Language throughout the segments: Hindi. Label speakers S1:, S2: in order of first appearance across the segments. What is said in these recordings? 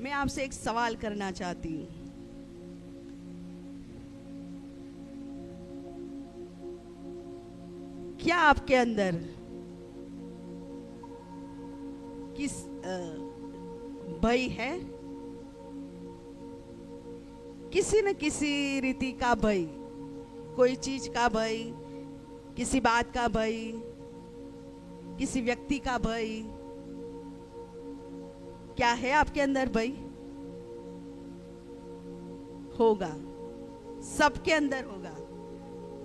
S1: मैं आपसे एक सवाल करना चाहती हूँ। क्या आपके अंदर किस भय है? किसी न किसी रीति का भय, कोई चीज का भय, किसी बात का भय, किसी व्यक्ति का भय। क्या है आपके अंदर भय? होगा, सबके अंदर होगा।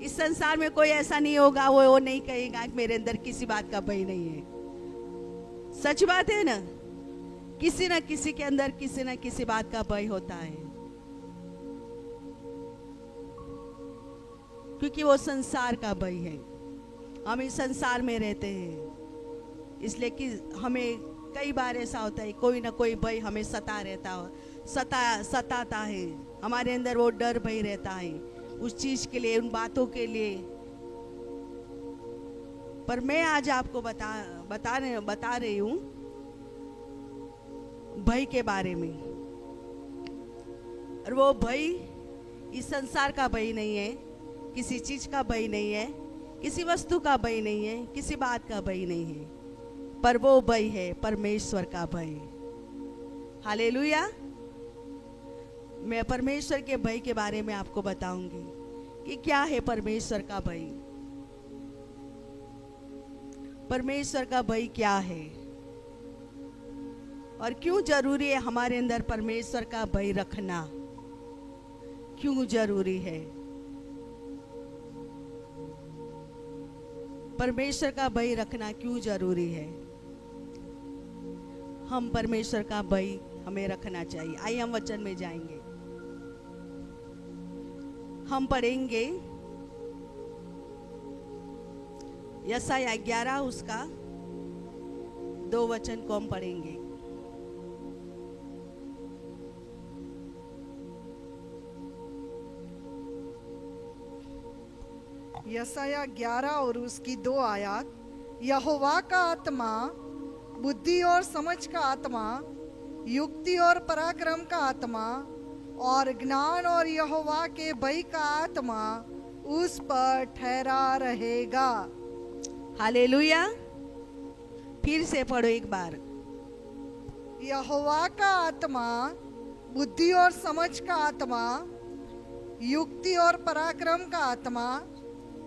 S1: इस संसार में कोई ऐसा नहीं होगा वो नहीं कहेगा कि मेरे अंदर किसी बात का भय नहीं है। सच बात है ना? किसी न किसी के अंदर किसी न किसी बात का भय होता है, क्योंकि वो संसार का भय है। हम इस संसार में रहते हैं, इसलिए कि हमें कई बार ऐसा होता है कोई ना कोई भय हमें सताता है। हमारे अंदर वो डर भय रहता है उस चीज के लिए, उन बातों के लिए। पर मैं आज आपको बता रही हूं भय के बारे में। और वो भय इस संसार का भय नहीं है, किसी चीज का भय नहीं है, किसी वस्तु का भय नहीं है, किसी बात का भय नहीं है, पर वो भय है परमेश्वर का भय। हालेलुया। मैं परमेश्वर के भय के बारे में आपको बताऊंगी कि क्या है परमेश्वर का भय। परमेश्वर का भय क्या है और क्यों जरूरी है हमारे अंदर परमेश्वर का भय रखना? क्यों जरूरी है परमेश्वर का भय रखना? क्यों जरूरी है? हम परमेश्वर का भय हमें रखना चाहिए। आइए हम वचन में जाएंगे। हम पढ़ेंगे यशायाह 11 उसका 2 वचन को हम पढ़ेंगे।
S2: यशायाह 11 और उसकी 2 आयत। यहोवा का आत्मा बुद्धि और समझ का आत्मा, युक्ति और पराक्रम का आत्मा और ज्ञान और यहोवा के भय का आत्मा उस पर ठहरा रहेगा।
S1: हालेलुया। फिर से पढ़ो एक बार।
S2: यहोवा का आत्मा बुद्धि और समझ का आत्मा, युक्ति और पराक्रम का आत्मा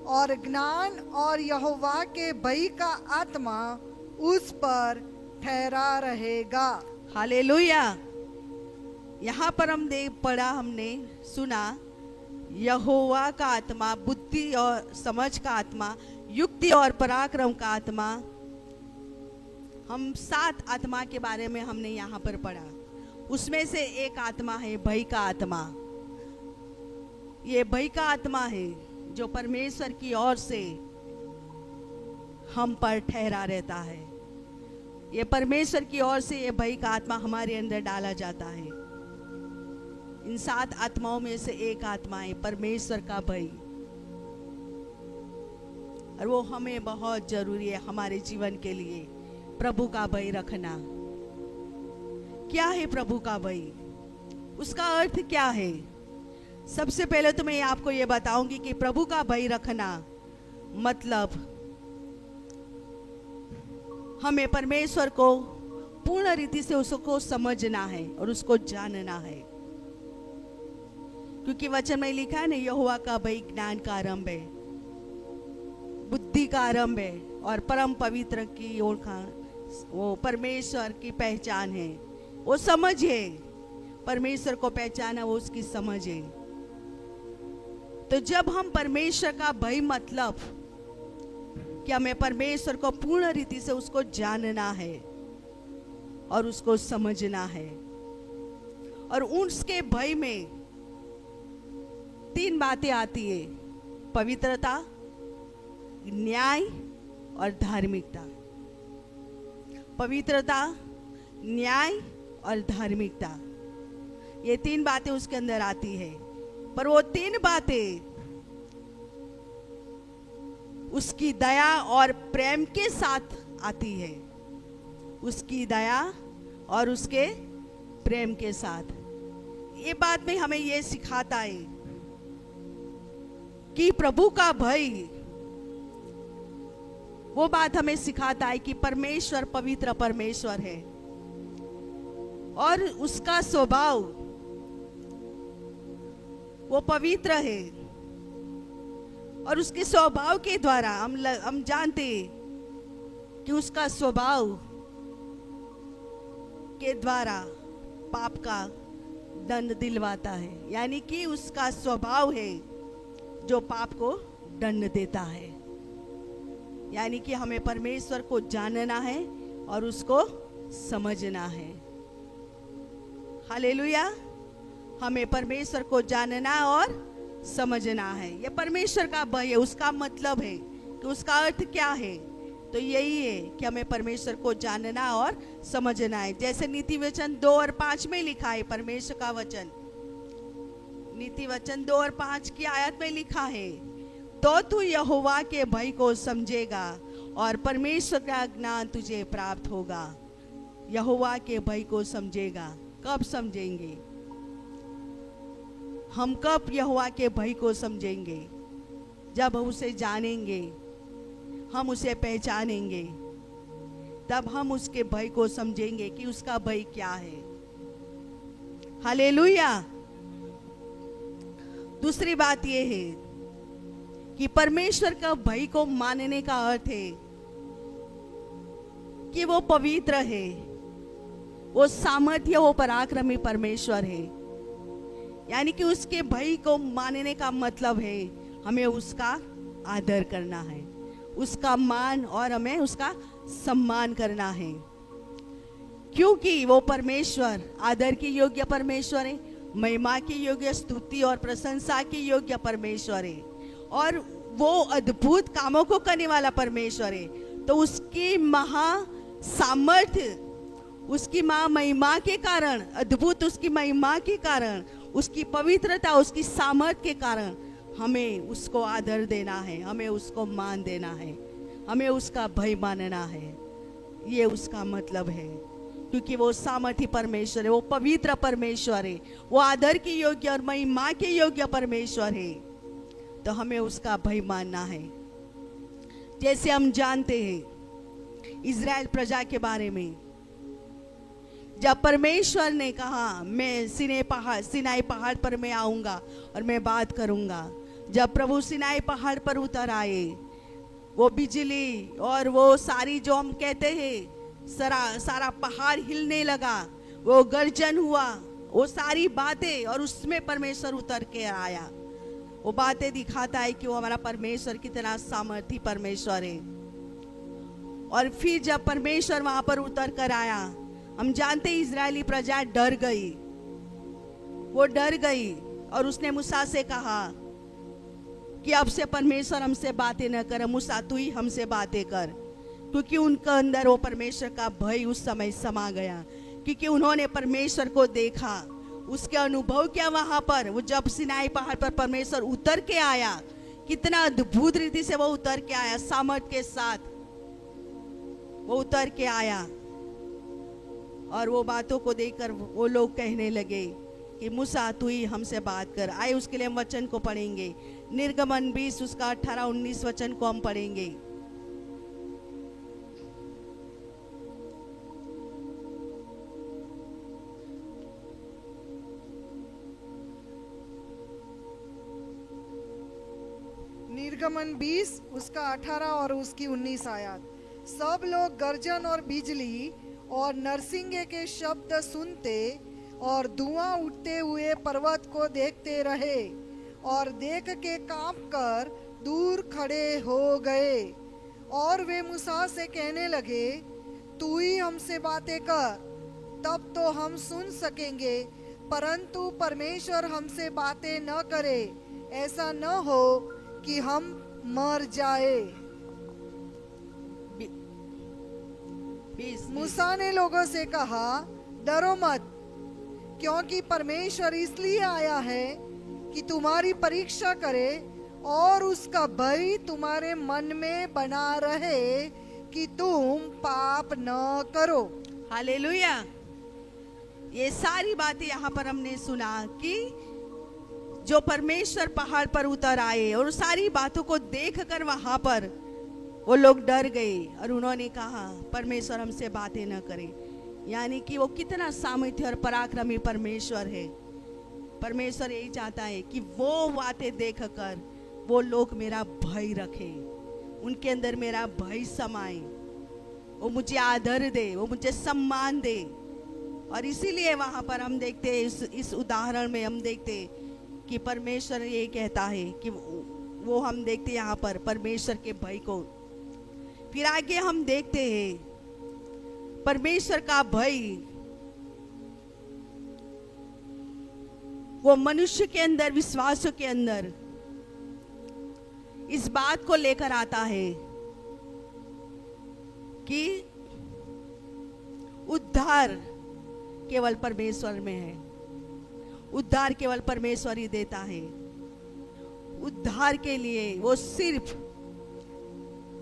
S2: और ज्ञान और यहोवा के भय का आत्मा उस पर ठहरा रहेगा।
S1: हालेलुया। यहाँ पर हमने सुना यहोवा का आत्मा, बुद्धि और समझ का आत्मा, युक्ति और पराक्रम का आत्मा। हम 7 आत्मा के बारे में हमने यहाँ पर पढ़ा। उसमें से एक आत्मा है भय का आत्मा। ये भय का आत्मा है जो परमेश्वर की ओर से हम पर ठहरा रहता है। ये परमेश्वर की ओर से ये भय का आत्मा हमारे अंदर डाला जाता है। इन 7 आत्माओं में से एक आत्मा है परमेश्वर का भय, और वो हमें बहुत जरूरी है हमारे जीवन के लिए। प्रभु का भय रखना। क्या है प्रभु का भय? उसका अर्थ क्या है? सबसे पहले तो मैं आपको ये बताऊंगी कि प्रभु का भय रखना मतलब हमें परमेश्वर को पूर्ण रीति से उसको समझना है और उसको जानना है। क्योंकि वचन में लिखा है ना, यहोवा का भय ज्ञान का आरंभ है, बुद्धि का आरंभ है और परम पवित्र की ओळखाण, वो परमेश्वर की पहचान है, वो समझ है। परमेश्वर को पहचाना वो उसकी समझ है। तो जब हम परमेश्वर का भय मतलब कि हमें परमेश्वर को पूर्ण रीति से उसको जानना है और उसको समझना है, और उसके भय में 3 बातें आती है: पवित्रता, न्याय और धार्मिकता। पवित्रता, न्याय और धार्मिकता, ये 3 बातें उसके अंदर आती है। पर वो 3 बातें उसकी दया और प्रेम के साथ आती है। उसकी दया और उसके प्रेम के साथ। ये बात में हमें ये सिखाता है कि प्रभु का भय, वो बात हमें सिखाता है कि परमेश्वर पवित्र परमेश्वर है और उसका स्वभाव वो पवित्र है और उसके स्वभाव के द्वारा हम जानते हैं कि उसका स्वभाव के द्वारा पाप का दंड दिलवाता है, यानी कि उसका स्वभाव है जो पाप को दंड देता है। यानी कि हमें परमेश्वर को जानना है और उसको समझना है। हालेलुया। हमें परमेश्वर को जानना और समझना है। ये परमेश्वर का भय है। उसका मतलब है कि उसका अर्थ क्या है, तो यही है कि हमें परमेश्वर को जानना और समझना है। जैसे नीति वचन 2 और 5 में लिखा है, परमेश्वर का वचन नीति वचन 2 और 5 की आयत में लिखा है, तो तू यहोवा के भय को समझेगा और परमेश्वर का ज्ञान तुझे प्राप्त होगा। यहोवा के भय को समझेगा। कब समझेंगे हम? कब यहोवा के भय को समझेंगे? जब हम उसे जानेंगे, हम उसे पहचानेंगे, तब हम उसके भय को समझेंगे कि उसका भय क्या है। हालेलुया। दूसरी बात यह है कि परमेश्वर का भय को मानने का अर्थ है कि वो पवित्र है, वो सामर्थ्य, वो पराक्रमी परमेश्वर है। यानी कि उसके भय को मानने का मतलब है हमें उसका आदर करना है, उसका मान और हमें उसका सम्मान करना है, क्योंकि वो परमेश्वर आदर के योग्य परमेश्वर है, महिमा के योग्य, स्तुति और प्रशंसा के योग्य परमेश्वर है और वो अद्भुत कामों को करने वाला परमेश्वर है। तो उसकी महा सामर्थ्य, उसकी महिमा के कारण, अद्भुत उसकी महिमा के कारण, उसकी पवित्रता, उसकी सामर्थ्य के कारण हमें उसको आदर देना है, हमें उसको मान देना है, हमें उसका भय मानना है। ये उसका मतलब है, क्योंकि वो सामर्थ्य परमेश्वर है, वो पवित्र परमेश्वर है, वो आदर के योग्य और महिमा के योग्य परमेश्वर है। तो हमें उसका भय मानना है। जैसे हम जानते हैं इज़राइल प्रजा के बारे में, जब परमेश्वर ने कहा मैं सिनाई पहाड़ पर मैं आऊंगा और मैं बात करूंगा, जब प्रभु सिनाई पहाड़ पर उतर आए, वो बिजली और वो सारी जो हम कहते हैं सारा पहाड़ हिलने लगा, वो गर्जन हुआ, वो सारी बातें, और उसमें परमेश्वर उतर के आया। वो बातें दिखाता है कि वो हमारा परमेश्वर कितना सामर्थी परमेश्वर है। और फिर जब परमेश्वर वहां पर उतर कर आया, हम जानते हैं इजरायली प्रजा डर गई, वो डर गई और उसने मूसा से कहा कि अब से परमेश्वर हमसे बातें न कर, मूसा तू ही हमसे बातें कर, क्योंकि उनके अंदर वो परमेश्वर का भय उस समय समा गया, क्योंकि उन्होंने परमेश्वर को देखा, उसके अनुभव किया। वहां पर वो जब सिनाई पहाड़ पर परमेश्वर उतर के आया, कितना अद्भुत रीति से वो उतर के आया, सामर्थ के साथ वो उतर के आया। और वो बातों को देखकर वो लोग कहने लगे कि मूसा तू ही हमसे बात कर। आए उसके लिए हम वचन को पढ़ेंगे, निर्गमन 20 उसका 18-19 वचन को हम पढ़ेंगे।
S2: निर्गमन 20 उसका 18 और उसकी 19 आयत। सब लोग गर्जन और बिजली और नरसिंगे के शब्द सुनते और धुआं उठते हुए पर्वत को देखते रहे और देख के कांप कर दूर खड़े हो गए। और वे मूसा से कहने लगे, तू ही हमसे बातें कर, तब तो हम सुन सकेंगे, परंतु परमेश्वर हमसे बातें न करे, ऐसा न हो कि हम मर जाए। मूसा ने लोगों से कहा, डरो मत, क्योंकि परमेश्वर इसलिए आया है कि तुम्हारी परीक्षा करे और उसका भय तुम्हारे मन में बना रहे कि तुम पाप न करो।
S1: हालेलुया। ये सारी बातें यहाँ पर हमने सुना कि जो परमेश्वर पहाड़ पर उतर आए और सारी बातों को देखकर वहां पर वो लोग डर गए और उन्होंने कहा परमेश्वर हमसे बातें न करे। यानी कि वो कितना सामर्थ्य और पराक्रमी परमेश्वर है। परमेश्वर यही चाहता है कि वो बातें देखकर वो लोग मेरा भय रखे, उनके अंदर मेरा भय समाए, वो मुझे आदर दे, वो मुझे सम्मान दे। और इसीलिए वहां पर हम देखते हैं, इस उदाहरण में हम देखते कि परमेश्वर ये कहता है कि वो हम देखते यहाँ पर परमेश्वर के भय को। फिर आगे हम देखते हैं परमेश्वर का भय वो मनुष्य के अंदर, विश्वासों के अंदर इस बात को लेकर आता है कि उद्धार केवल परमेश्वर में है, उद्धार केवल परमेश्वर ही देता है। उद्धार के लिए वो सिर्फ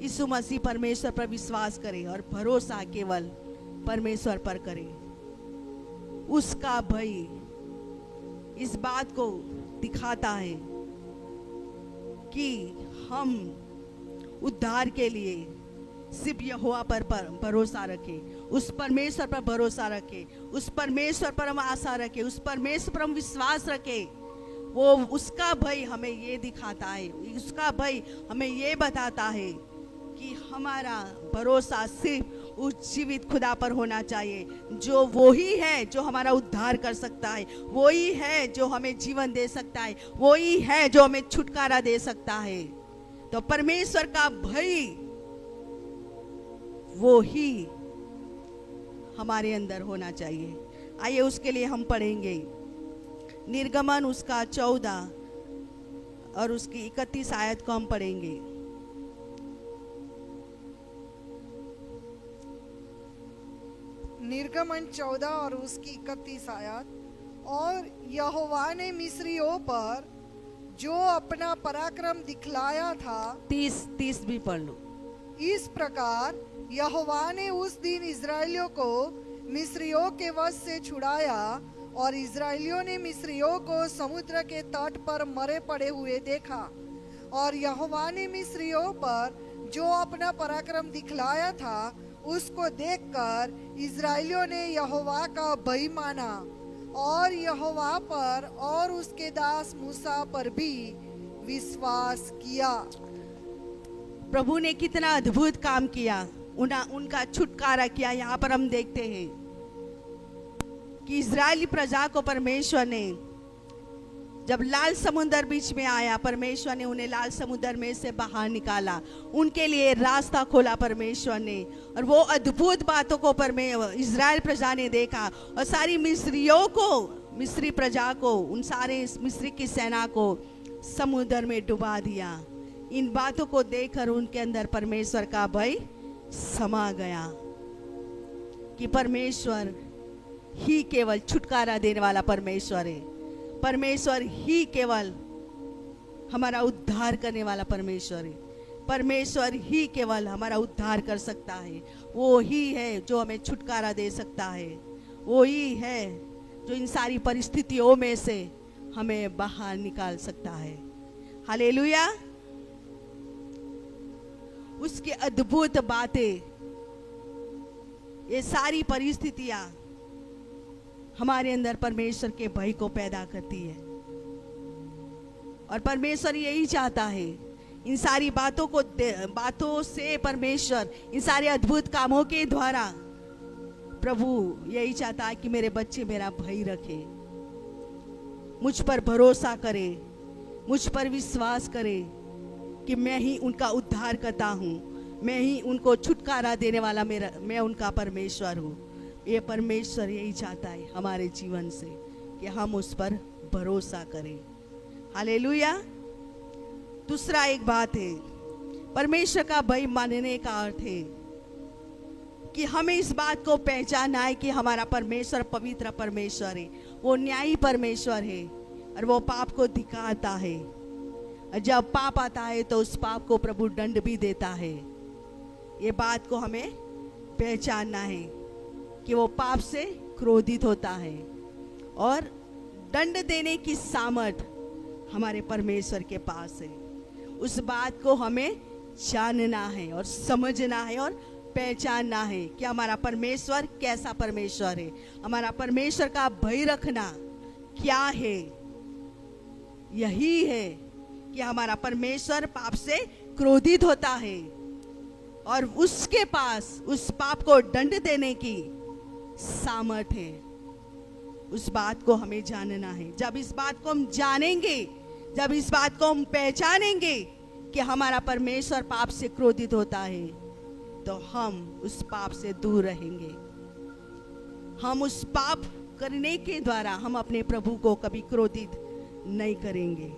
S1: यीशु मसीह परमेश्वर पर विश्वास करे और भरोसा केवल परमेश्वर पर करे। उसका भय इस बात को दिखाता है कि हम उद्धार के लिए सिर्फ यहोवा पर भरोसा रखें, उस परमेश्वर पर भरोसा रखें, उस परमेश्वर पर हम आशा रखें, उस परमेश्वर पर हम विश्वास रखें। वो उसका भय हमें ये दिखाता है, उसका भय हमें ये बताता है कि हमारा भरोसा सिर्फ उस जीवित खुदा पर होना चाहिए, जो वो ही है जो हमारा उद्धार कर सकता है, वो ही है जो हमें जीवन दे सकता है, वो ही है जो हमें छुटकारा दे सकता है। तो परमेश्वर का भय वो ही हमारे अंदर होना चाहिए। आइए उसके लिए हम पढ़ेंगे निर्गमन उसका 14 और उसकी 31 आयत को हम पढ़ेंगे।
S2: निर्गमन 14 और उसकी 31 आयत। और यहोवा ने मिस्रियों पर जो अपना पराक्रम दिखलाया था,
S1: 30 भी पढ़ लो।
S2: इस प्रकार यहोवा ने उस दिन इस्राएलियों को मिस्रियों के वश से छुड़ाया और इस्राएलियों ने मिस्रियों को समुद्र के तट पर मरे पड़े हुए देखा। और यहोवा ने मिस्रियों पर जो अपना पराक्रम दिखलाया था उसको देखकर इस्राएलियों ने यहोवा का भय माना और यहोवा पर और उसके दास मूसा पर भी विश्वास किया।
S1: प्रभु ने कितना अद्भुत काम किया, उनका छुटकारा किया। यहाँ पर हम देखते हैं कि इजरायली प्रजा को परमेश्वर ने जब लाल समुद्र बीच में आया, परमेश्वर ने उन्हें लाल समुद्र में से बाहर निकाला, उनके लिए रास्ता खोला परमेश्वर ने। और वो अद्भुत बातों को इजराइल प्रजा ने देखा और सारी मिस्रियों को, मिस्री प्रजा को, उन सारे मिस्री की सेना को समुद्र में डुबा दिया। इन बातों को देखकर उनके अंदर परमेश्वर का भय समा गया कि परमेश्वर ही केवल छुटकारा देने वाला परमेश्वर है, परमेश्वर ही केवल हमारा उद्धार करने वाला परमेश्वर है, परमेश्वर ही केवल हमारा उद्धार कर सकता है। वो ही है जो हमें छुटकारा दे सकता है, वो ही है जो इन सारी परिस्थितियों में से हमें बाहर निकाल सकता है। हालेलुया। उसकी अद्भुत बातें, ये सारी परिस्थितियां हमारे अंदर परमेश्वर के भय को पैदा करती है। और परमेश्वर यही चाहता है, इन सारी बातों से परमेश्वर इन सारे अद्भुत कामों के द्वारा प्रभु यही चाहता है कि मेरे बच्चे मेरा भय रखे, मुझ पर भरोसा करे, मुझ पर विश्वास करे कि मैं ही उनका उद्धार करता हूँ, मैं ही उनको छुटकारा देने वाला, मैं उनका परमेश्वर हूँ। ये परमेश्वर यही चाहता है हमारे जीवन से कि हम उस पर भरोसा करें। हालेलुया। दूसरा एक बात है, परमेश्वर का भय मानने का अर्थ है कि हमें इस बात को पहचानना है कि हमारा परमेश्वर पवित्र परमेश्वर है, वो न्यायी परमेश्वर है और वो पाप को धिक्कारता है। और जब पाप आता है तो उस पाप को प्रभु दंड भी देता है। ये बात को हमें पहचानना है कि वो पाप से क्रोधित होता है, और दंड देने की सामर्थ हमारे परमेश्वर के पास है। उस बात को हमें जानना है और समझना है और पहचानना है कि हमारा परमेश्वर कैसा परमेश्वर है। हमारा परमेश्वर का भय रखना क्या है? यही है कि हमारा परमेश्वर पाप से क्रोधित होता है और उसके पास उस पाप को दंड देने की सामर्थ है। उस बात को हमें जानना है। जब इस बात को हम जानेंगे, जब इस बात को हम पहचानेंगे कि हमारा परमेश्वर पाप से क्रोधित होता है, तो हम उस पाप से दूर रहेंगे। हम उस पाप करने के द्वारा हम अपने प्रभु को कभी क्रोधित नहीं करेंगे,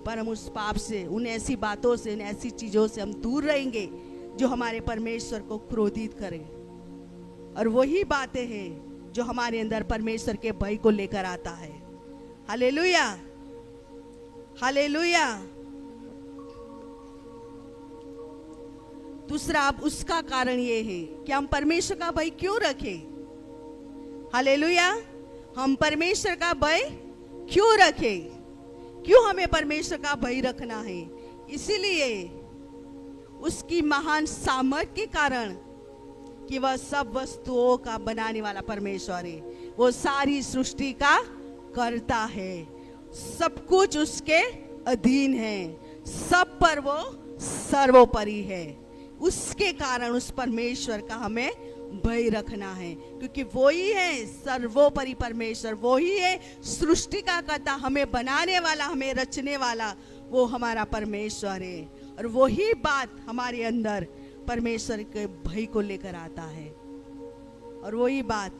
S1: पर हम उस पाप से, उन ऐसी बातों से, उन ऐसी चीजों से हम दूर रहेंगे जो हमारे परमेश्वर को क्रोधित करें। और वही बातें हैं जो हमारे अंदर परमेश्वर के भय को लेकर आता है। Hallelujah, hallelujah. दूसरा, अब उसका कारण ये है कि हम परमेश्वर का भय क्यों रखें। हालेलुया। हम परमेश्वर का भय क्यों रखें? क्यों हमें परमेश्वर का भय रखना है? इसीलिए उसकी महान सामर्थ के कारण कि वह सब वस्तुओं का बनाने वाला परमेश्वर है। वो सारी सृष्टि का करता है, सब कुछ उसके अधीन है, सब पर वो सर्वोपरि है। उसके कारण उस परमेश्वर का हमें भय रखना है, क्योंकि वो ही है सर्वोपरि परमेश्वर, वो ही है सृष्टि का कर्ता, हमें बनाने वाला, हमें रचने वाला, वो हमारा परमेश्वर है। और वही बात हमारे अंदर परमेश्वर के भय को लेकर आता है, और वही बात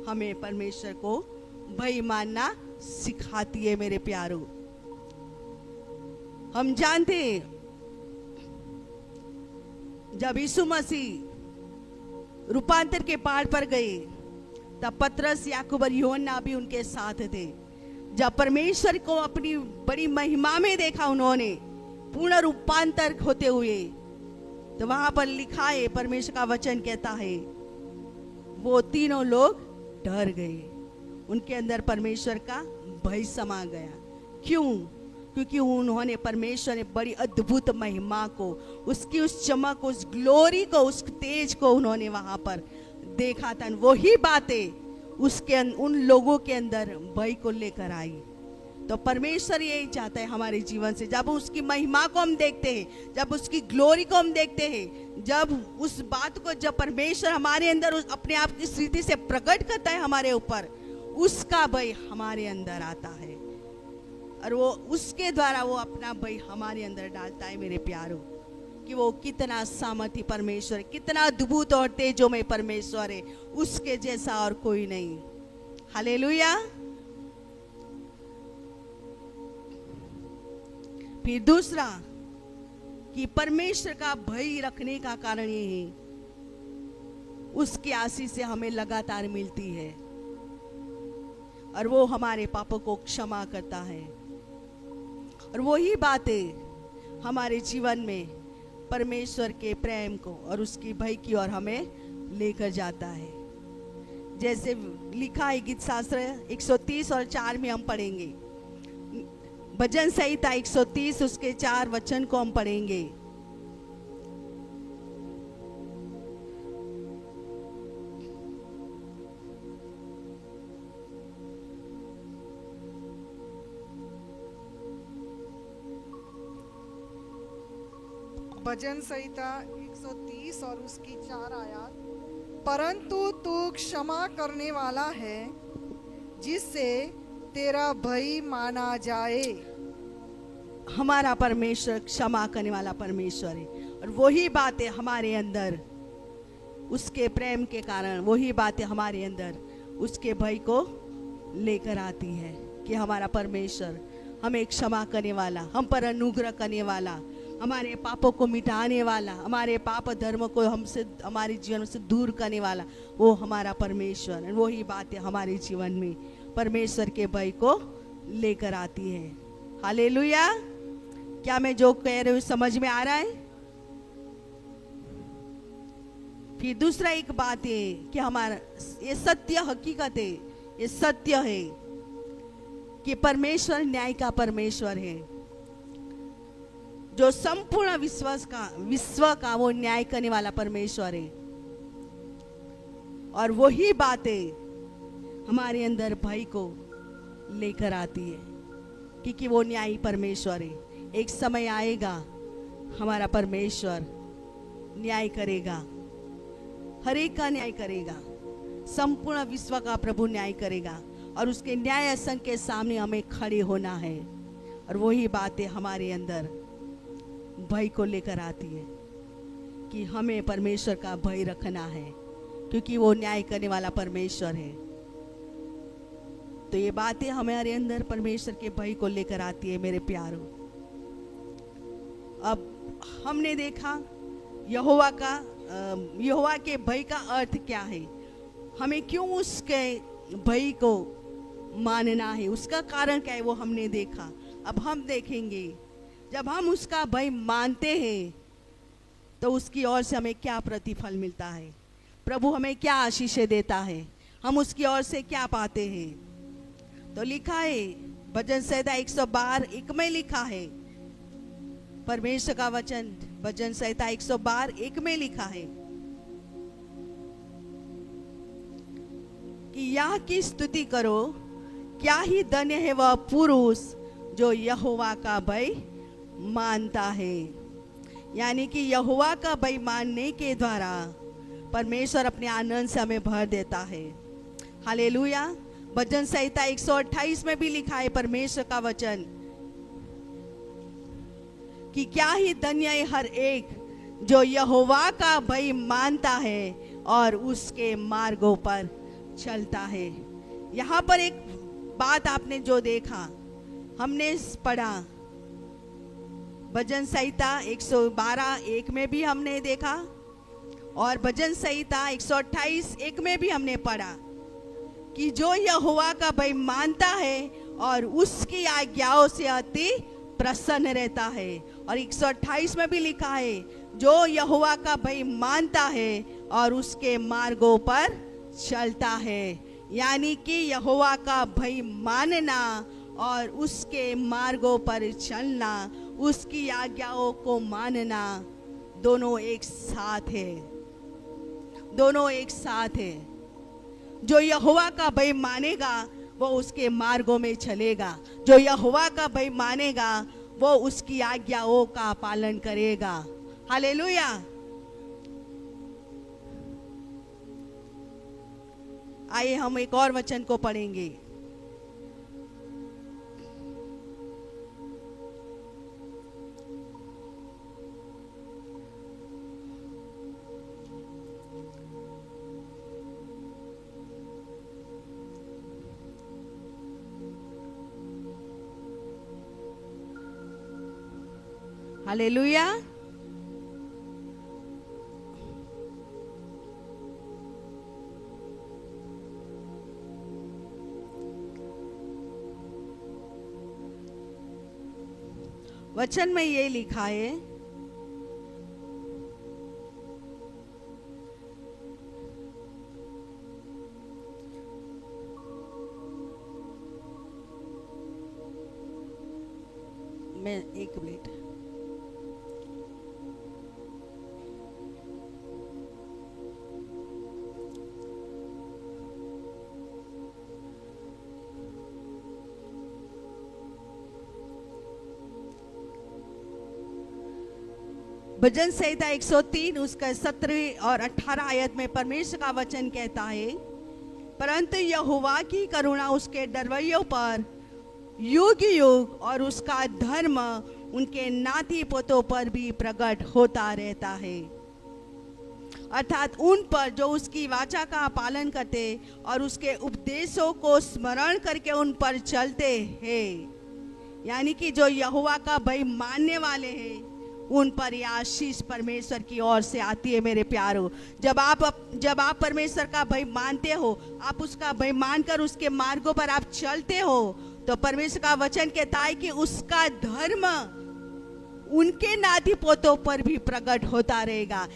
S1: हमें परमेश्वर को भय मानना सिखाती है। मेरे प्यारो, हम जानते हैं जब यीशु मसीह रूपांतर के पहाड़ पर गए, तब पतरस, याकूब और यूहन्ना भी उनके साथ थे। जब परमेश्वर को अपनी बड़ी महिमा में देखा उन्होंने, पूर्ण रूपांतर होते हुए, तो वहां पर लिखा है, परमेश्वर का वचन कहता है, वो तीनों लोग डर गए। उनके अंदर परमेश्वर का भय समा गया। क्यों? क्योंकि उन्होंने परमेश्वर ने बड़ी अद्भुत महिमा को, उसकी उस चमक, उस ग्लोरी को, उस तेज को उन्होंने वहां पर देखा था। वही बातें उन लोगों के अंदर भय को लेकर आई। तो परमेश्वर यही चाहता है हमारे जीवन से, जब उसकी महिमा को हम देखते हैं, जब उसकी ग्लोरी को हम देखते हैं, जब उस बात को, जब परमेश्वर हमारे अंदर अपने आप की स्थिति से प्रकट करता है हमारे ऊपर, उसका भय हमारे अंदर आता है, और वो उसके द्वारा वो अपना भय हमारे अंदर डालता है। मेरे प्यारो, कि वो कितना सामर्थी परमेश्वर है, कितना अद्भुत और तेजोमय परमेश्वर है, उसके जैसा और कोई नहीं। हालेलुया। फिर दूसरा, कि परमेश्वर का भय रखने का कारण ये है, उसकी आशीष से हमें लगातार मिलती है, और वो हमारे पापों को क्षमा करता है। और वही बातें हमारे जीवन में परमेश्वर के प्रेम को और उसकी भय की ओर हमें लेकर जाता है। जैसे लिखा है गीत शास्त्र 130 और 4 में हम पढ़ेंगे, भजन संहिता 130 उसके 4 वचन को हम पढ़ेंगे।
S2: भजन संहिता 130 और उसकी 4 आयत। परंतु तू क्षमा करने वाला है, जिससे तेरा भय माना जाए।
S1: हमारा परमेश्वर क्षमा करने वाला परमेश्वर है, और वही बातें हमारे अंदर उसके प्रेम के कारण, वही बातें हमारे अंदर उसके भय को लेकर आती है, कि हमारा परमेश्वर हमें क्षमा करने वाला, हम पर अनुग्रह करने वाला, हमारे पापों को मिटाने वाला, हमारे पाप धर्म को हमसे, हमारे जीवन से दूर करने वाला, वो हमारा परमेश्वर है। वही बातें हमारे जीवन में परमेश्वर के भय को लेकर आती है। हालेलुया। क्या मैं जो कह रही हूँ समझ में आ रहा है? फिर दूसरा एक बात है कि हमारा ये सत्य हकीकत है, ये सत्य है कि परमेश्वर न्याय का परमेश्वर है, जो संपूर्ण विश्व का वो न्याय करने वाला परमेश्वर है। और वही बातें हमारे अंदर भय को लेकर आती है, क्योंकि वो न्यायी परमेश्वर है। एक समय आएगा हमारा परमेश्वर न्याय करेगा, हर एक का न्याय करेगा, संपूर्ण विश्व का प्रभु न्याय करेगा और उसके न्याय संघ के सामने हमें खड़े होना है। और वही बातें हमारे अंदर भय को लेकर आती है कि हमें परमेश्वर का भय रखना है, क्योंकि वो न्याय करने वाला परमेश्वर है। तो ये बातें हमारे अंदर परमेश्वर के भय को लेकर आती है मेरे प्यारों। अब हमने देखा यहोवा के भय का अर्थ क्या है, हमें क्यों उसके भय को मानना है, उसका कारण क्या है, वो हमने देखा। अब हम देखेंगे जब हम उसका भय मानते हैं तो उसकी ओर से हमें क्या प्रतिफल मिलता है, प्रभु हमें क्या आशीषें देता है, हम उसकी ओर से क्या पाते हैं। तो लिखा है भजन संहिता 112:1 में लिखा है, परमेश्वर का वचन भजन संहिता 112:1 में लिखा है कि यह की स्तुति करो, क्या ही धन्य है वह पुरुष जो यहोवा का भय मानता है। यानी कि यहोवा का भय मानने के द्वारा परमेश्वर अपने आनंद से हमें भर देता है। हालेलुया। भजन संहिता 128 में भी लिखा है परमेश्वर का वचन कि क्या ही धन्य है हर एक जो यहोवा का भय मानता है और उसके मार्गों पर चलता है। यहाँ पर एक बात आपने जो देखा, हमने पढ़ा भजन संहिता 112:1 में भी हमने देखा और भजन संहिता 128:1 में भी हमने पढ़ा कि जो यहोवा का भय मानता है और उसकी आज्ञाओं से अति प्रसन्न रहता है। और 128 में भी लिखा है जो यहोवा का भय मानता है और उसके मार्गों पर चलता है। यानी कि यहोवा का भय मानना और उसके मार्गों पर चलना, उसकी आज्ञाओं को मानना, दोनों एक साथ है, दोनों एक साथ है। जो यहोवा का भय मानेगा वो उसके मार्गों में चलेगा, जो यहोवा का भय मानेगा वो उसकी आज्ञाओं का पालन करेगा। हालेलुया। आइए हम एक और वचन को पढ़ेंगे। हालेलुया। वचन में ये लिखा है मैं एक मिनट भजन संहिता 103 उसका 17 और 18 आयत में परमेश्वर का वचन कहता है, परंतु यहोवा की करुणा उसके डरवैयों पर युग युग और उसका धर्म उनके नाती पोतों पर भी प्रकट होता रहता है। अर्थात उन पर जो उसकी वाचा का पालन करते और उसके उपदेशों को स्मरण करके उन पर चलते हैं। यानी कि जो यहोवा का भय मानने वाले हैं उन पर यह आशीष परमेश्वर की ओर से आती है। मेरे प्यारों, जब आप परमेश्वर का भय मानते हो, आप उसका भय मानकर उसके मार्गों पर आप चलते हो, तो परमेश्वर का वचन कहता है कि उसका धर्म उनके नाती पोतों पर भी प्रकट होता रहेगा।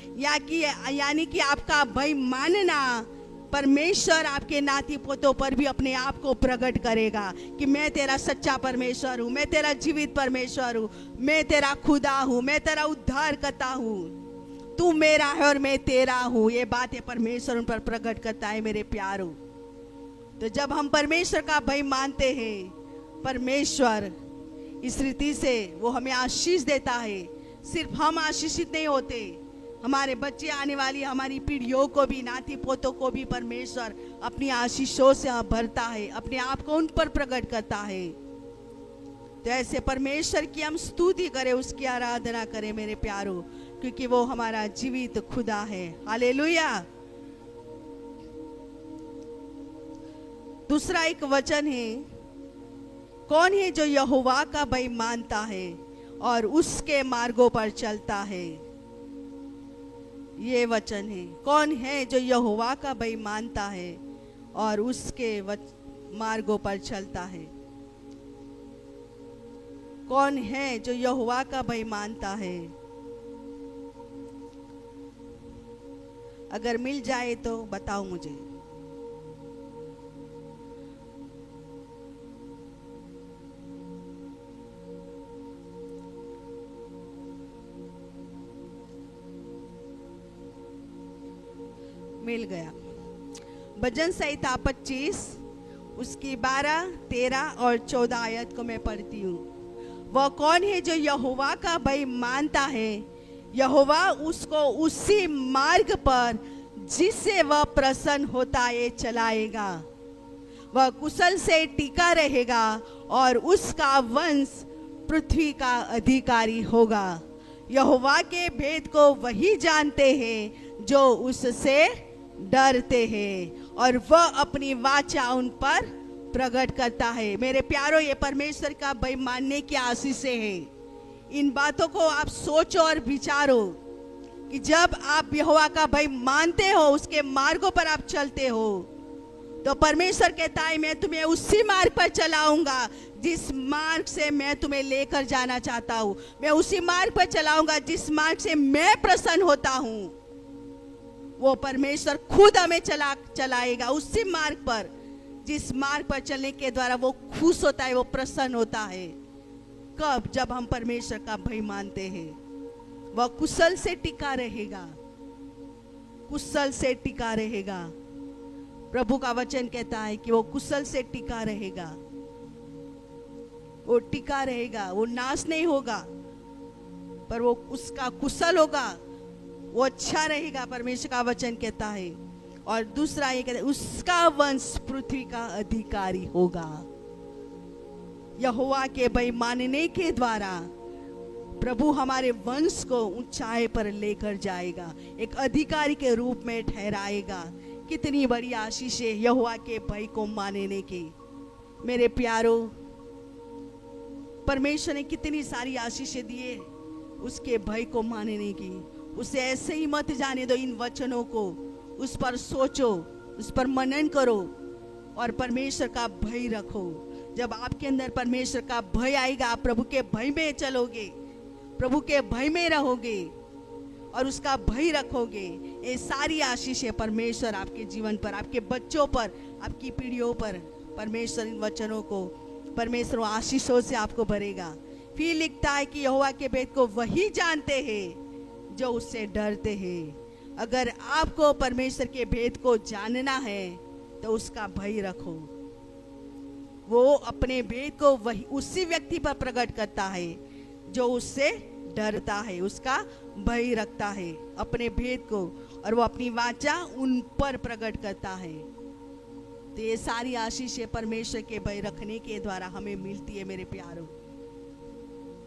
S1: यानी कि आपका भय मानना, परमेश्वर आपके नाती पोतों पर भी अपने आप को प्रकट करेगा कि मैं तेरा सच्चा परमेश्वर हूँ, मैं तेरा जीवित परमेश्वर हूँ, मैं तेरा खुदा हूँ, मैं तेरा उद्धार करता हूँ, तू मेरा है और मैं तेरा हूँ। ये बातें परमेश्वर उन पर प्रकट करता है मेरे प्यारों। तो जब हम परमेश्वर का भय मानते हैं, परमेश्वर इस रीति से वो हमें आशीष देता है। सिर्फ हम आशीषित नहीं होते, हमारे बच्चे, आने वाली हमारी पीढ़ियों को भी, नाती पोतों को भी परमेश्वर अपनी आशीषों से भरता है, अपने आप को उन पर प्रकट करता है। तो ऐसे परमेश्वर की हम स्तुति करें, उसकी आराधना करें मेरे प्यारों, क्योंकि वो हमारा जीवित खुदा है। हालेलुया। दूसरा एक वचन है, कौन है जो यहोवा का भय मानता है और उसके मार्गों पर चलता है। ये वचन है, कौन है जो यहोवा का भय मानता है और उसके मार्गों पर चलता है। कौन है जो यहोवा का भय मानता है। अगर मिल जाए तो बताओ मुझे। मिल गया। भजन संहिता 25 उसकी 12, 13 और 14 आयत को मैं पढ़ती हूँ। वह कौन है जो यहोवा का भय मानता है, यहोवा उसको उसी मार्ग पर जिससे वह प्रसन्न होता है चलाएगा। वह कुशल से टिका रहेगा और उसका वंश पृथ्वी का अधिकारी होगा। यहोवा के भेद को वही जानते हैं जो उससे डरते हैं और वह अपनी वाचा उन पर प्रकट करता है। मेरे प्यारों, ये परमेश्वर का भय मानने की आशीषें हैं। इन बातों को आप सोचो और विचारो कि जब आप यहोवा का भय मानते हो, उसके मार्गों पर आप चलते हो, तो परमेश्वर कहता है मैं तुम्हें उसी मार्ग पर चलाऊंगा जिस मार्ग से मैं तुम्हें लेकर जाना चाहता हूँ। मैं उसी मार्ग पर चलाऊंगा जिस मार्ग से मैं प्रसन्न होता हूँ। वो परमेश्वर खुद हमें चलाएगा उसी मार्ग पर जिस मार्ग पर चलने के द्वारा वो खुश होता है, वो प्रसन्न होता है। कब? जब हम परमेश्वर का भय मानते हैं। वह कुशल से टिका रहेगा, कुशल से टिका रहेगा। प्रभु का वचन कहता है कि वो कुशल से टिका रहेगा, वो टिका रहेगा, वो नाश नहीं होगा, पर वो उसका कुशल होगा, वो अच्छा रहेगा, परमेश्वर का वचन कहता है। और दूसरा ये कहता है उसका वंश पृथ्वी का अधिकारी होगा। यहोवा के भय मानने के द्वारा प्रभु हमारे वंश को ऊंचाई पर लेकर जाएगा, एक अधिकारी के रूप में ठहराएगा। कितनी बड़ी आशीष है यहोवा के भय को मानने की। मेरे प्यारों, परमेश्वर ने कितनी सारी आशीषें दिए उसके भय को मानने की। उसे ऐसे ही मत जाने दो। इन वचनों को उस पर सोचो, उस पर मनन करो और परमेश्वर का भय रखो। जब आपके अंदर परमेश्वर का भय आएगा, आप प्रभु के भय में चलोगे, प्रभु के भय में रहोगे और उसका भय रखोगे। ये सारी आशीषें परमेश्वर आपके जीवन पर, आपके बच्चों पर, आपकी पीढ़ियों पर, परमेश्वर इन वचनों को, परमेश्वर आशीषों से आपको भरेगा। फिर लिखता है कि यहोवा के भेद को वही जानते हैं जो उससे डरते हैं। अगर आपको परमेश्वर के भेद को जानना है तो उसका भय रखो। वो अपने भेद को वही उसी व्यक्ति पर प्रकट करता है जो उससे डरता है, उसका भय रखता है अपने भेद को, और वो अपनी वाचा उन पर प्रकट करता है। तो ये सारी आशीषें परमेश्वर के भय रखने के द्वारा हमें मिलती है। मेरे प्यारों,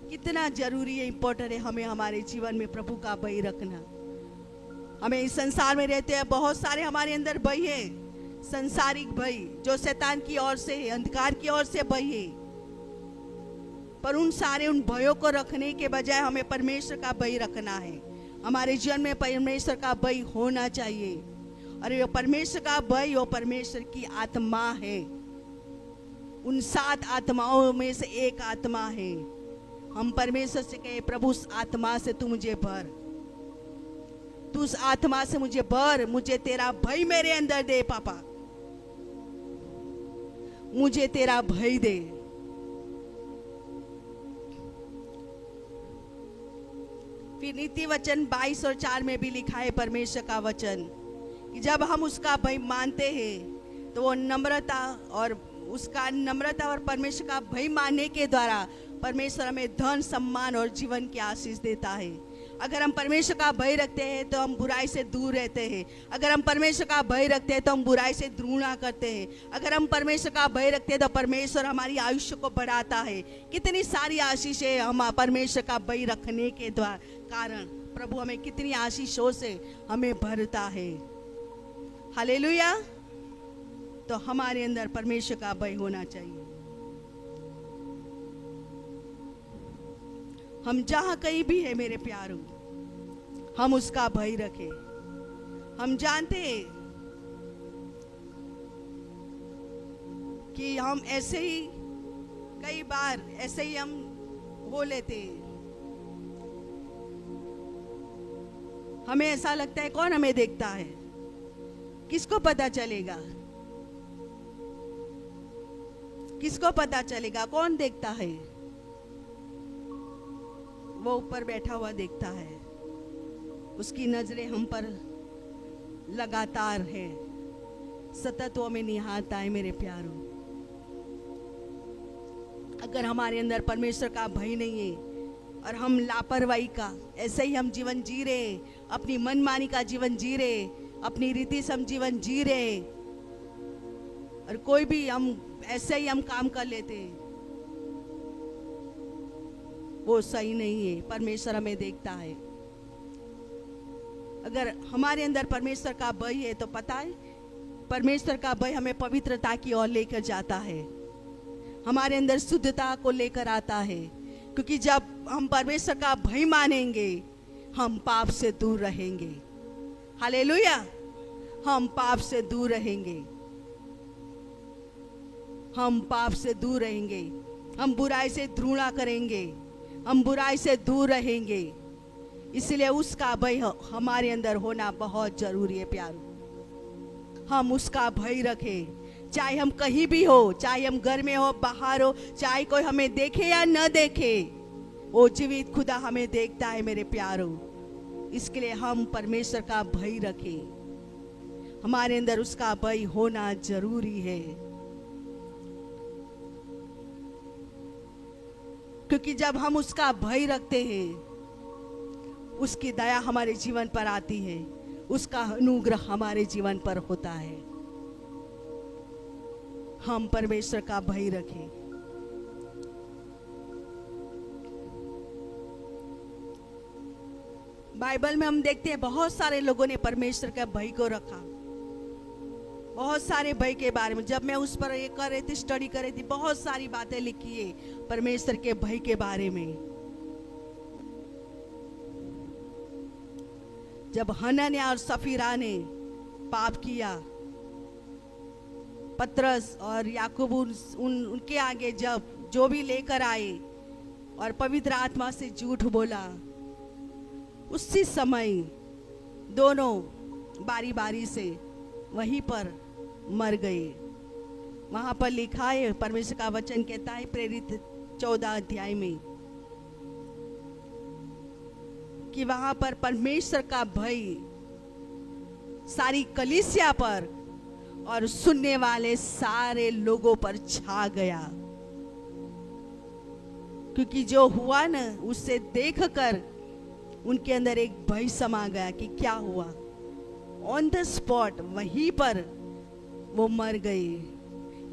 S1: कितना जरूरी है, इंपॉर्टेंट है हमें हमारे जीवन में प्रभु का भय रखना। हमें इस संसार में रहते हैं, बहुत सारे हमारे अंदर भय है, संसारिक भय जो शैतान की ओर से है, अंधकार की ओर से भय है। पर उन भयों को रखने के बजाय हमें परमेश्वर का भय रखना है। हमारे जीवन में परमेश्वर का भय होना चाहिए। और ये परमेश्वर का भय, वो परमेश्वर की आत्मा है। उन 7 आत्माओं में से एक आत्मा है हम परमेश्वर से कहे, प्रभु उस आत्मा से तू मुझे भर, तू उस आत्मा से मुझे भर, मुझे तेरा भय मेरे अंदर दे पापा, मुझे तेरा भय दे। फिर नीति वचन 22 और 4 में भी लिखा है परमेश्वर का वचन कि जब हम उसका भय मानते हैं तो वो नम्रता और परमेश्वर का भय मानने के द्वारा परमेश्वर हमें धन, सम्मान और जीवन की आशीष देता है। अगर हम परमेश्वर का भय रखते हैं तो हम बुराई से दूर रहते हैं। अगर हम परमेश्वर का भय रखते हैं तो हम बुराई से घृणा करते हैं। अगर हम परमेश्वर का भय रखते हैं तो परमेश्वर हमारी आयुष्य को बढ़ाता है। कितनी सारी आशीषें हम परमेश्वर का भय रखने के कारण प्रभु हमें कितनी आशीषों से हमें भरता है। हालेलुया। तो हमारे अंदर परमेश्वर का भय होना चाहिए। हम जहां कहीं भी है मेरे प्यारों, हम उसका भय रखें। हम जानते हैं कि हम ऐसे ही कई बार ऐसे ही हम हो लेते हैं। हमें ऐसा लगता है कौन हमें देखता है, किसको पता चलेगा, किसको पता चलेगा, कौन देखता है? वो ऊपर बैठा हुआ देखता है, उसकी नजरें हम पर लगातार है, सतत वो हमें निहारता है मेरे प्यारों। अगर हमारे अंदर परमेश्वर का भय नहीं है और हम लापरवाही का ऐसे ही हम जीवन जी रहे, अपनी मनमानी का जीवन जी रहे, अपनी रीति से हम जीवन जी रहे और कोई भी हम ऐसे ही हम काम कर लेते हैं, वो सही नहीं है। परमेश्वर हमें देखता है। अगर हमारे अंदर परमेश्वर का भय है तो पता है परमेश्वर का भय हमें पवित्रता की ओर लेकर जाता है, हमारे अंदर शुद्धता को लेकर आता है। क्योंकि जब हम परमेश्वर का भय मानेंगे हम पाप से दूर रहेंगे। हालेलुया। हम पाप से दूर रहेंगे, हम पाप से दूर रहेंगे, हम बुराई से घृणा करेंगे, हम बुराई से दूर रहेंगे। इसलिए उसका भय हमारे अंदर होना बहुत जरूरी है प्यारों। हम उसका भय रखें, चाहे हम कहीं भी हो, चाहे हम घर में हो, बाहर हो, चाहे कोई हमें देखे या न देखे, वो जीवित खुदा हमें देखता है मेरे प्यारों। इसके लिए हम परमेश्वर का भय रखें, हमारे अंदर उसका भय होना जरूरी है। क्योंकि जब हम उसका भय रखते हैं उसकी दया हमारे जीवन पर आती है, उसका अनुग्रह हमारे जीवन पर होता है। हम परमेश्वर का भय रखें। बाइबल में हम देखते हैं बहुत सारे लोगों ने परमेश्वर का भय को रखा, बहुत सारे भय के बारे में। जब मैं उस पर ये कर रही थी, स्टडी कर रही थी, बहुत सारी बातें लिखी है परमेश्वर के भय के बारे में। जब हनन्याह और सफीरा ने पाप किया, पतरस और याकूब उनके आगे जब जो भी लेकर आए और पवित्र आत्मा से झूठ बोला, उसी समय दोनों बारी बारी से वहीं पर मर गए। वहां पर लिखा है, परमेश्वर का वचन कहता है प्रेरित 14 अध्याय में कि वहां पर परमेश्वर का भय सारी कलीसिया पर और सुनने वाले सारे लोगों पर छा गया। क्योंकि जो हुआ न, उससे देखकर उनके अंदर एक भय समा गया कि क्या हुआ। ऑन द स्पॉट वहीं पर वो मर गए,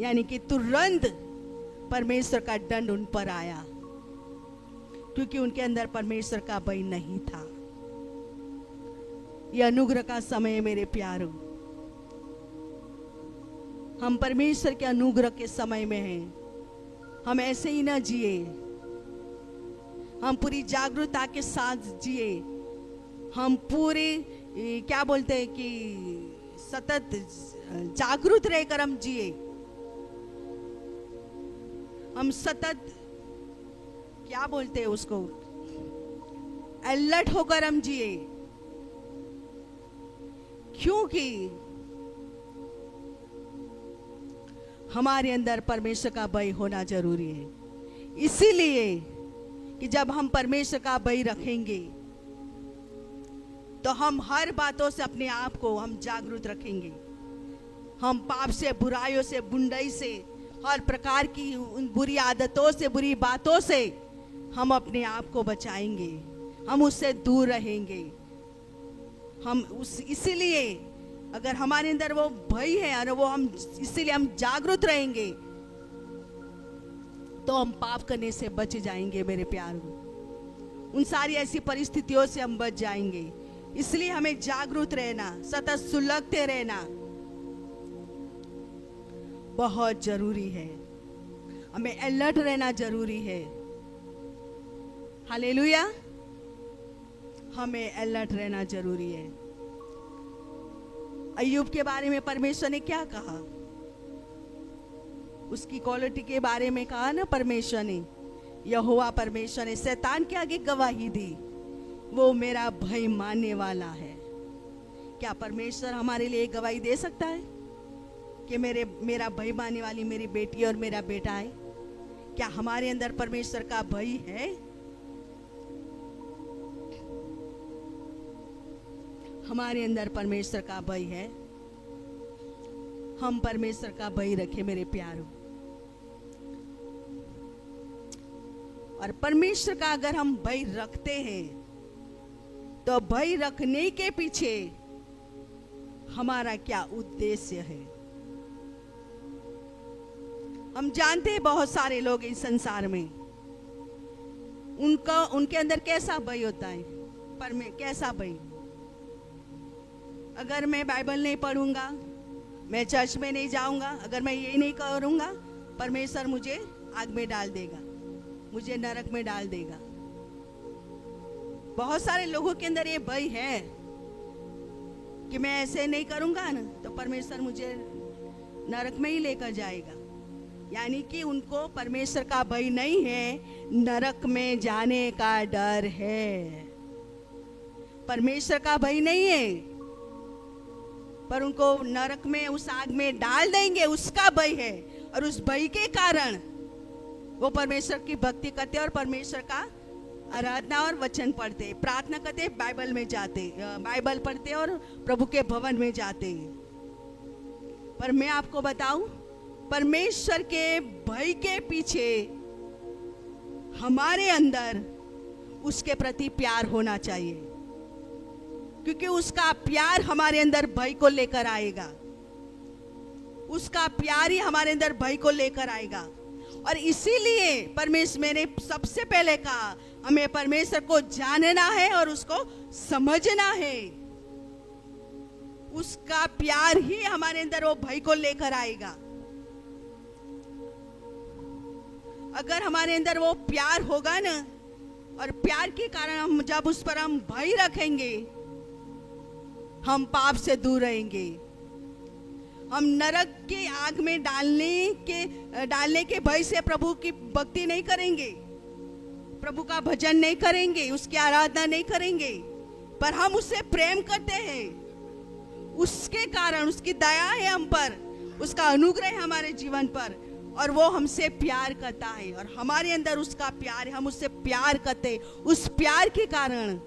S1: यानी कि तुरंत परमेश्वर का दंड उन पर आया, क्योंकि उनके अंदर परमेश्वर का भय नहीं था। यह अनुग्रह का समय है मेरे प्यारों। हम परमेश्वर के अनुग्रह के समय में हैं। हम ऐसे ही ना जिए, हम पूरी जागरूकता के साथ जिए। हम पूरे क्या बोलते हैं कि सतत जागरूक रहकर हम जिए। हम सतत क्या बोलते हैं उसको, अलर्ट होकर हम जिए, क्योंकि हमारे अंदर परमेश्वर का भय होना जरूरी है। इसीलिए कि जब हम परमेश्वर का भय रखेंगे तो हम हर बातों से अपने आप को हम जागरूक रखेंगे। हम पाप से, बुराइयों से, बुंडई से, हर प्रकार की उन बुरी आदतों से, बुरी बातों से हम अपने आप को बचाएंगे, हम उससे दूर रहेंगे। इसीलिए अगर हमारे अंदर वो भय है और वो हम इसीलिए हम जागरूक रहेंगे तो हम पाप करने से बच जाएंगे मेरे प्यारों। उन सारी ऐसी परिस्थितियों से हम बच जाएंगे। इसलिए हमें जागरूक रहना, सतत सुलगते रहना बहुत जरूरी है। हमें अलर्ट रहना जरूरी है। हालेलुया, हमें अलर्ट रहना जरूरी है। अय्यूब के बारे में परमेश्वर ने क्या कहा, उसकी क्वालिटी के बारे में कहा ना परमेश्वर ने, यहोवा परमेश्वर ने शैतान के आगे गवाही दी, वो मेरा भय मानने वाला है। क्या परमेश्वर हमारे लिए गवाही दे सकता है कि मेरा भय मानने वाली मेरी बेटी और मेरा बेटा है? क्या हमारे अंदर परमेश्वर का भय है? हमारे अंदर परमेश्वर का भय है। हम परमेश्वर का भय रखें मेरे प्यारों। और परमेश्वर का अगर हम भय रखते हैं तो भय रखने के पीछे हमारा क्या उद्देश्य है? हम जानते हैं बहुत सारे लोग इस संसार में, उनके अंदर कैसा भय होता है, कैसा भय? अगर मैं बाइबल नहीं पढ़ूंगा, मैं चर्च में नहीं जाऊंगा, अगर मैं ये नहीं करूंगा, परमेश्वर मुझे आग में डाल देगा, मुझे नरक में डाल देगा। बहुत सारे लोगों के अंदर ये भय है कि मैं ऐसे नहीं करूंगा ना तो परमेश्वर मुझे नरक में ही लेकर जाएगा। यानी कि उनको परमेश्वर का भय नहीं है, नरक में जाने का डर है। परमेश्वर का भय नहीं है, पर उनको नरक में, उस आग में डाल देंगे, उसका भय है। और उस भय के कारण वो परमेश्वर की भक्ति करते और परमेश्वर का आराधना और वचन पढ़ते, प्रार्थना करते, बाइबल में जाते, बाइबल पढ़ते और प्रभु के भवन में जाते। पर मैं आपको बताऊं, परमेश्वर के भय के पीछे हमारे अंदर उसके प्रति प्यार होना चाहिए, क्योंकि उसका प्यार हमारे अंदर भय को लेकर आएगा। उसका प्यार ही हमारे अंदर भय को लेकर आएगा। और इसीलिए परमेश्वर ने सबसे पहले कहा, हमें परमेश्वर को जानना है और उसको समझना है। उसका प्यार ही हमारे अंदर वो भय को लेकर आएगा। अगर हमारे अंदर वो प्यार होगा ना, और प्यार के कारण हम जब उस पर हम भय रखेंगे, हम पाप से दूर रहेंगे। हम नरक के आग में डालने के भय से प्रभु की भक्ति नहीं करेंगे, प्रभु का भजन नहीं करेंगे, उसकी आराधना नहीं करेंगे। पर हम उससे प्रेम करते हैं, उसके कारण उसकी दया है हम पर, उसका अनुग्रह है हमारे जीवन पर, और वो हमसे प्यार करता है और हमारे अंदर उसका प्यार है, हम उससे प्यार करते। उस प्यार के कारण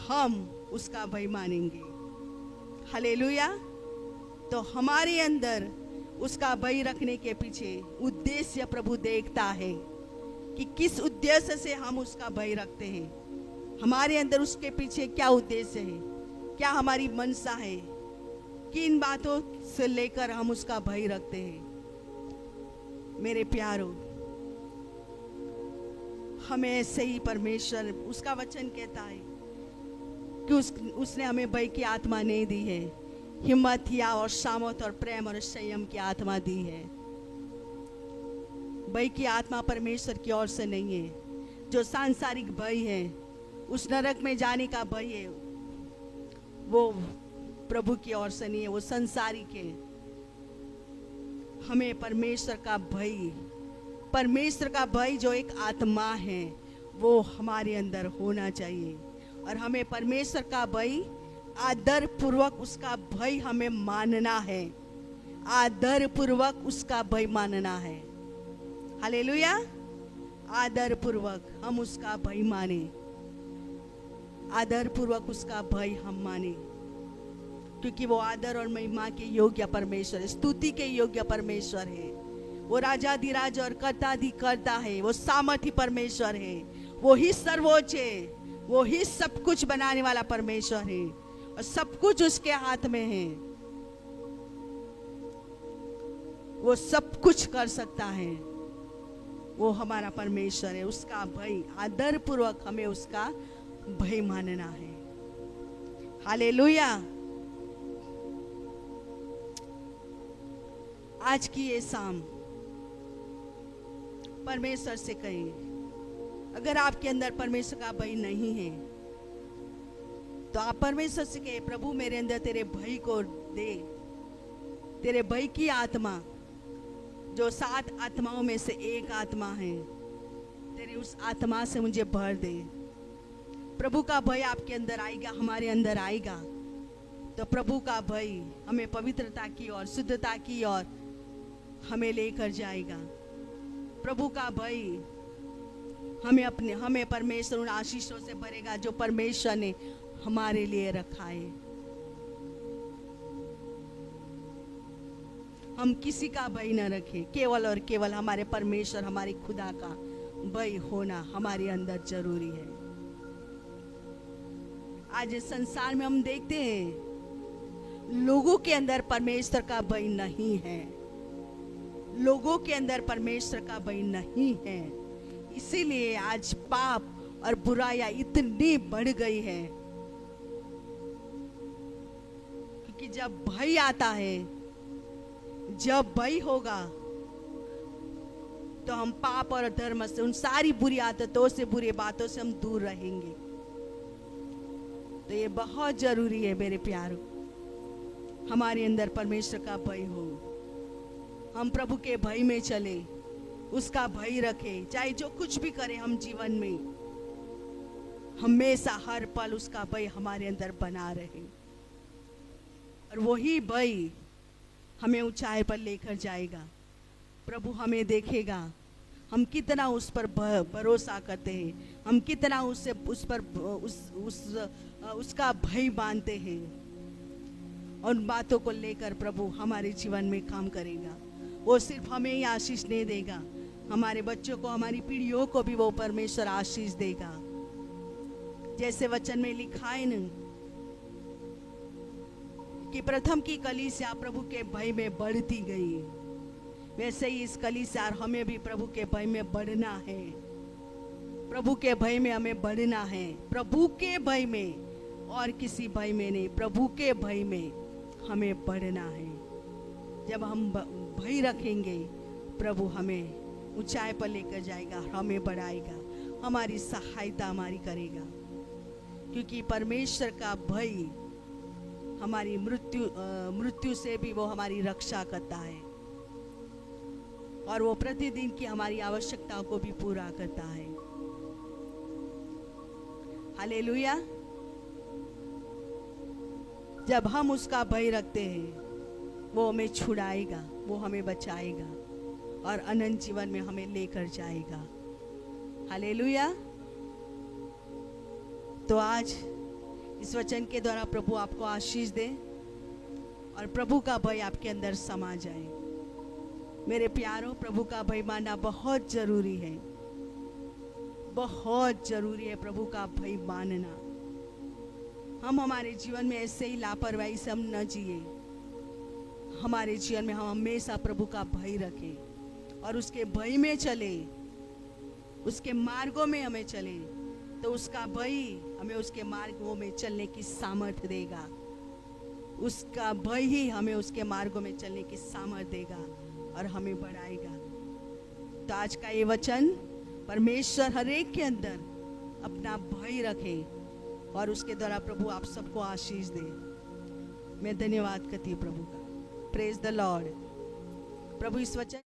S1: हम उसका भय मानेंगे। हालेलुया। तो हमारे अंदर उसका भय रखने के पीछे उद्देश्य प्रभु देखता है कि किस उद्देश्य से हम उसका भय रखते हैं। हमारे अंदर उसके पीछे क्या उद्देश्य है, क्या हमारी मनसा है, किन बातों से लेकर हम उसका भय रखते हैं। मेरे प्यारों, हमें ऐसे ही परमेश्वर, उसका वचन कहता है कि उसने हमें भय की आत्मा नहीं दी है, हिम्मत या और सामर्थ और प्रेम और संयम की आत्मा दी है। भय की आत्मा परमेश्वर की ओर से नहीं है। जो सांसारिक भय है, उस नरक में जाने का भय है, वो प्रभु की ओर से नहीं है, वो संसारिक है। हमें परमेश्वर का भय परमेश्वर का भय जो एक आत्मा है वो हमारे अंदर होना चाहिए। और हमें परमेश्वर का भय आदर पूर्वक उसका भय हमें मानना है, आदर पूर्वक उसका भय मानना है। हालेलुया। आदर पूर्वक हम उसका भय माने, आदर पूर्वक उसका भय हम माने, क्योंकि वो आदर और महिमा के योग्य परमेश्वर है, स्तुति के योग्य परमेश्वर है। वो राजाधिराज और कर्ताधिकर्ता है, वो सामर्थी परमेश्वर है, वो ही सर्वोच्च है, वो ही सब कुछ बनाने वाला परमेश्वर है और सब कुछ उसके हाथ में है। वो सब कुछ कर सकता है, वो हमारा परमेश्वर है। उसका भय आदर पूर्वक हमें उसका भय मानना है। हालेलुया। आज की ये शाम परमेश्वर से कहें, अगर आपके अंदर परमेश्वर का भय नहीं है तो आप परमेश्वर से कहें, प्रभु मेरे अंदर तेरे भय को दे, तेरे भय की आत्मा जो 7 आत्माओं में से एक आत्मा है, तेरी उस आत्मा से मुझे भर दे। प्रभु का भय आपके अंदर आएगा, हमारे अंदर आएगा तो प्रभु का भय हमें पवित्रता की और शुद्धता की और हमें लेकर जाएगा। प्रभु का भय हमें परमेश्वर उन आशीषों से भरेगा जो परमेश्वर ने हमारे लिए रखा है। हम किसी का भय न रखें, केवल और केवल हमारे परमेश्वर हमारे खुदा का भय होना हमारे अंदर जरूरी है। आज इस संसार में हम देखते हैं लोगों के अंदर परमेश्वर का भय नहीं है, लोगों के अंदर परमेश्वर का भय नहीं है। इसीलिए आज पाप और बुराइयां इतनी बढ़ गई है, क्योंकि जब भय आता है, जब भय होगा तो हम पाप और धर्म से, उन सारी बुरी आदतों से, बुरी बातों से हम दूर रहेंगे। तो ये बहुत जरूरी है मेरे प्यारों, हमारे अंदर परमेश्वर का भय हो, हम प्रभु के भय में चले, उसका भय रखें। चाहे जो कुछ भी करें हम जीवन में, हमेशा हर पल उसका भय हमारे अंदर बना रहे और वही भय हमें ऊंचाई पर लेकर जाएगा। प्रभु हमें देखेगा हम कितना उस पर भरोसा करते हैं, हम कितना उसका भय मानते हैं, और उन बातों को लेकर प्रभु हमारे जीवन में काम करेगा। वो सिर्फ हमें ही आशीष नहीं देगा, हमारे बच्चों को, हमारी पीढ़ियों को भी वो परमेश्वर आशीष देगा। जैसे वचन में लिखा है न कि प्रथम की कलीसिया प्रभु के भय में बढ़ती गई, वैसे ही इस कलीसिया हमें भी प्रभु के भय में बढ़ना है। प्रभु के भय में हमें बढ़ना है, प्रभु के भय में और किसी भय में नहीं, प्रभु के भय में हमें बढ़ना है। जब हम भय रखेंगे प्रभु हमें ऊंचाई पर लेकर जाएगा, हमें बढ़ाएगा, हमारी सहायता हमारी करेगा, क्योंकि परमेश्वर का भय हमारी मृत्यु से भी वो हमारी रक्षा करता है और वो प्रतिदिन की हमारी आवश्यकताओं को भी पूरा करता है। हालेलुया। जब हम उसका भय रखते हैं वो हमें छुड़ाएगा, वो हमें बचाएगा और अनंत जीवन में हमें लेकर जाएगा। हालेलुया। तो आज इस वचन के द्वारा प्रभु आपको आशीष दे और प्रभु का भय आपके अंदर समा जाए। मेरे प्यारों, प्रभु का भय मानना बहुत जरूरी है, बहुत जरूरी है प्रभु का भय मानना। हम हमारे जीवन में ऐसे ही लापरवाही से हम न जिए, हमारे जीवन में हम हमेशा प्रभु का भय रखें और उसके भय में चले, उसके मार्गों में हमें चले, तो उसका भय हमें उसके मार्गों में चलने की सामर्थ्य देगा। उसका भय ही हमें उसके मार्गों में चलने की सामर्थ्य देगा और हमें बढ़ाएगा। तो आज का ये वचन, परमेश्वर हर एक के अंदर अपना भय रखे और उसके द्वारा प्रभु आप सबको आशीष दे। मैं धन्यवाद करती हूँ प्रभु का। Praise the Lord. प्रभु इस वचन